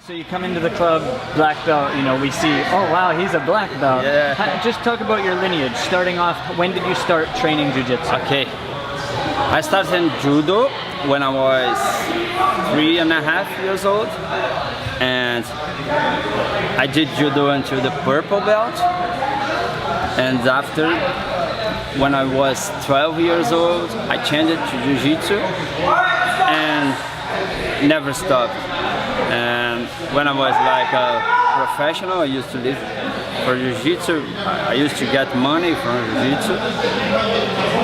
So you come into the club, black belt, we see, oh wow, he's a black belt. Yeah. Just talk about your lineage. Starting off, when did you start training jiu-jitsu? Okay. I started in judo when I was 3.5 years old. And I did judo until the purple belt. And after, when I was 12 years old, I changed it to jiu-jitsu and never stopped. And when I was like a professional, I used to live for jiu-jitsu. I used to get money from jiu-jitsu.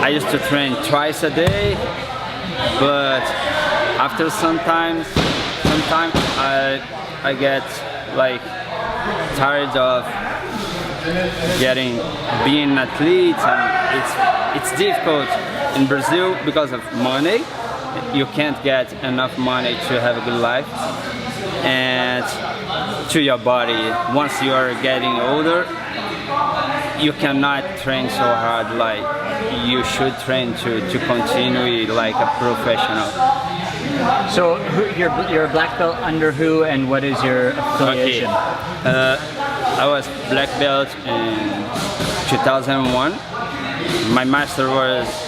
I used to train twice a day, but after sometimes I get like tired of being an athlete, and it's difficult in Brazil because of money. You can't get enough money to have a good life, and to your body. Once you are getting older, you cannot train so hard like you should train to continue like a professional. So you're a black belt under who, and what is your affiliation? Okay. I was black belt in 2001. My master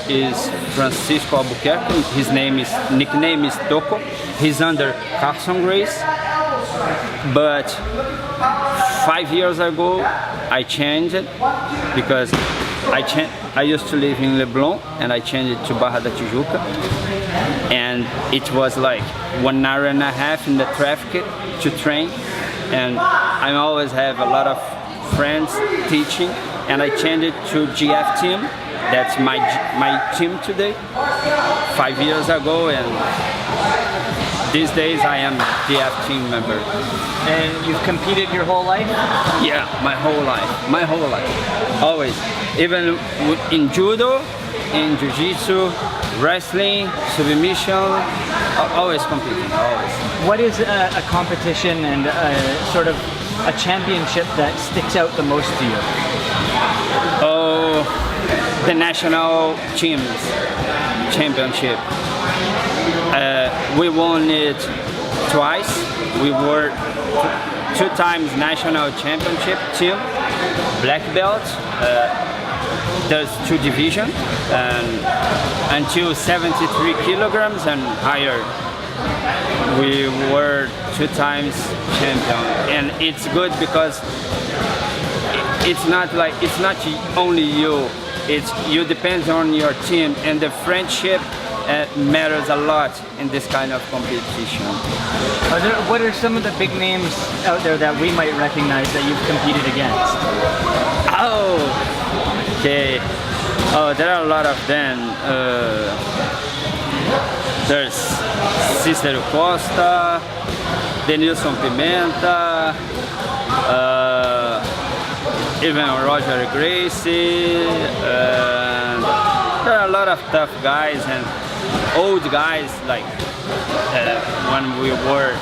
is Francisco Albuquerque. His nickname is Toco. He's under Carson Grace. But 5 years ago, I changed it because I used to live in Leblon and I changed it to Barra da Tijuca. And it was like 1.5 hours in the traffic to train. And I always have a lot of friends teaching, and I changed it to GF team. That's my team today. 5 years ago, and these days I am GF team member. And you've competed your whole life? Yeah, my whole life, always. Even in judo, in jiu-jitsu, wrestling, submission, always competing, always. What is a competition and sort of a championship that sticks out the most to you? Oh, the national teams championship. We won it twice. We were 2 times national championship team, black belt. There's 2 divisions, and until 73 kilograms and higher. We were 2 times champion, and it's good because it's not only you. You depend on your team, and the friendship matters a lot in this kind of competition. What are some of the big names out there that we might recognize that you've competed against? Oh, okay. Oh, there are a lot of them. There's Cícero Costa, Denilson Pimenta, even Roger Gracie. There are a lot of tough guys and old guys, like when we were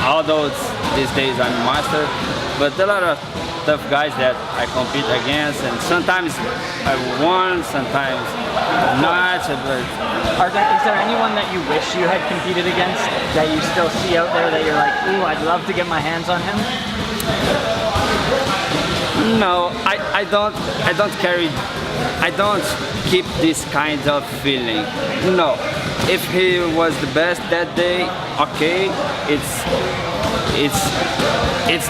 all those. These days I'm master, but there are a lot of tough guys that I compete against, and sometimes I won, sometimes not. But is there anyone that you wish you had competed against that you still see out there that you're like, ooh, I'd love to get my hands on him? No, I don't keep this kind of feeling. No, if he was the best that day, okay, it's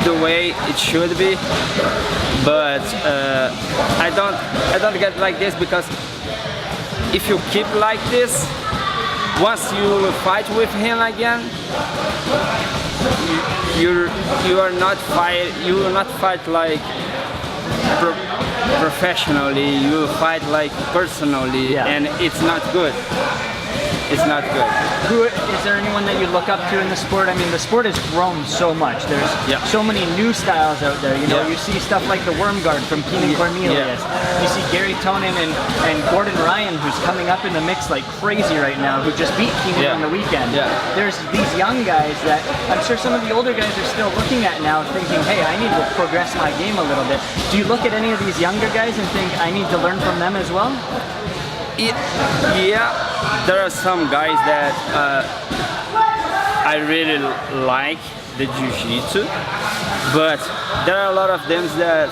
the way it should be. But I don't get like this, because if you keep like this, once you fight with him again, you will not fight like professionally. You will fight like personally, yeah. And it's not good. It's not good. Is there anyone that you look up to in the sport? I mean, the sport has grown so much. There's so many new styles out there. You see stuff like the worm guard from Keenan Cornelius. You see Gary Tonin and Gordon Ryan, who's coming up in the mix like crazy right now, who just beat Keenan on the weekend. There's these young guys that I'm sure some of the older guys are still looking at now, thinking, hey, I need to progress my game a little bit. Do you look at any of these younger guys and think, I need to learn from them as well? Yeah, there are some guys that I really like, the jiu-jitsu, but there are a lot of them that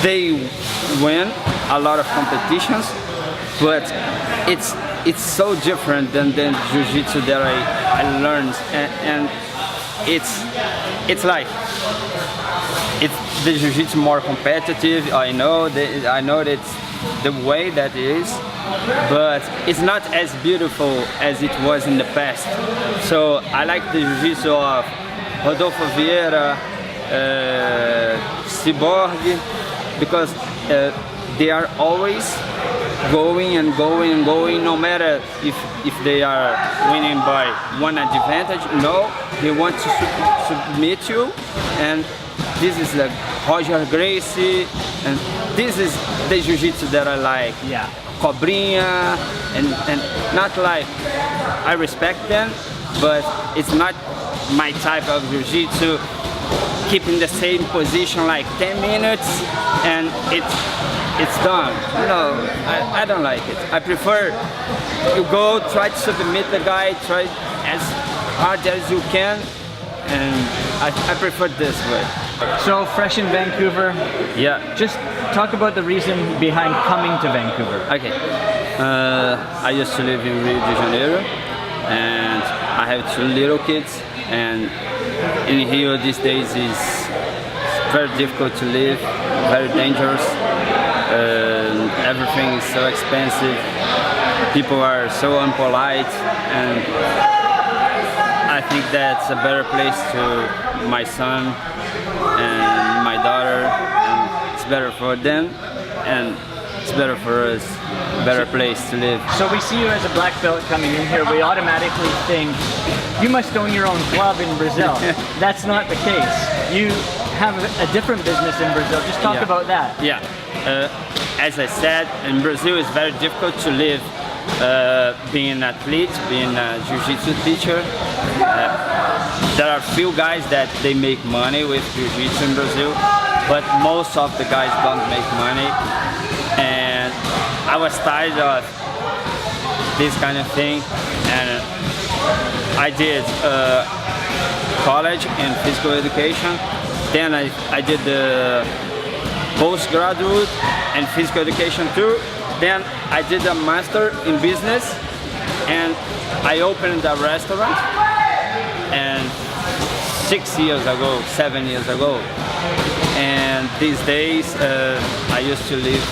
they win a lot of competitions, but it's so different than the jiu-jitsu that I learned, and it's like it's the jiu-jitsu more competitive. I know that it's the way that it is, but it's not as beautiful as it was in the past. So I like the jiu-jitsu of Rodolfo Vieira, Cyborg, because they are always going and going and going, no matter if they are winning by one advantage. No, they want to submit you, and this is like Roger Gracie, and this is the jiu-jitsu that I like. Yeah. Cobrinha, and not like, I respect them, but it's not my type of jiu-jitsu, keeping the same position like 10 minutes and it's done. No, I don't like it. I prefer you go, try to submit the guy, try as hard as you can, and I prefer this way. So fresh in Vancouver. Yeah. Just talk about the reason behind coming to Vancouver. Okay. I used to live in Rio de Janeiro, and I have 2 little kids, and in Rio these days is very difficult to live, very dangerous. Everything is so expensive. People are so impolite, and I think that's a better place to my son and my daughter, and it's better for them, and it's better for us, better place to live. So we see you as a black belt coming in here, we automatically think you must own your own club in Brazil. That's not the case. You have a different business in Brazil. Just talk about that. Yeah. As I said, in Brazil it's very difficult to live being an athlete, being a jiu-jitsu teacher. There are few guys that they make money with jiu-jitsu in Brazil, but most of the guys don't make money. And I was tired of this kind of thing, and I did college in physical education. Then I did the postgraduate and physical education too. Then I did a master in business, and I opened a restaurant. And 7 years ago, and these days I used to live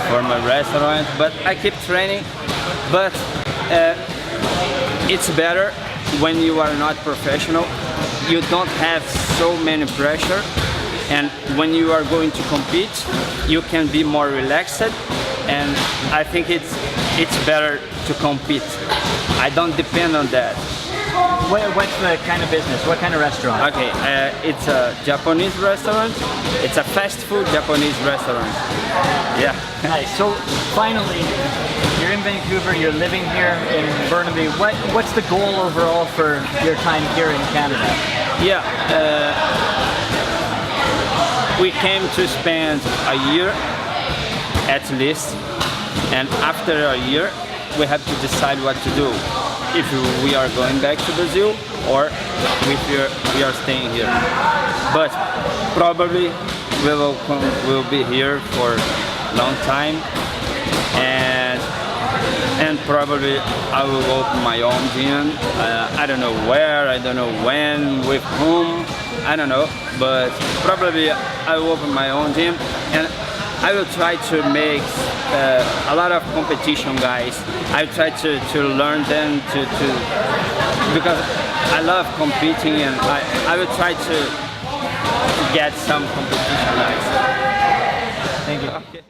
for my restaurant, but I keep training. But it's better when you are not professional. You don't have so many pressure, and when you are going to compete, you can be more relaxed, and I think it's better to compete. I don't depend on that. What's the kind of business? What kind of restaurant? Okay, it's a Japanese restaurant. It's a fast food Japanese restaurant. Yeah. Nice. So finally, you're in Vancouver, you're living here in Burnaby. What's the goal overall for your time here in Canada? Yeah. We came to spend a year at least, and after a year we have to decide what to do. If we are going back to Brazil or if we are staying here. But probably we'll be here for a long time, and probably I will open my own gym. I don't know where, I don't know when, with whom, I don't know, but probably I will open my own gym, and I will try to make a lot of competition guys. I try to learn them because I love competing, and I will try to get some competition guys. Thank you. Okay.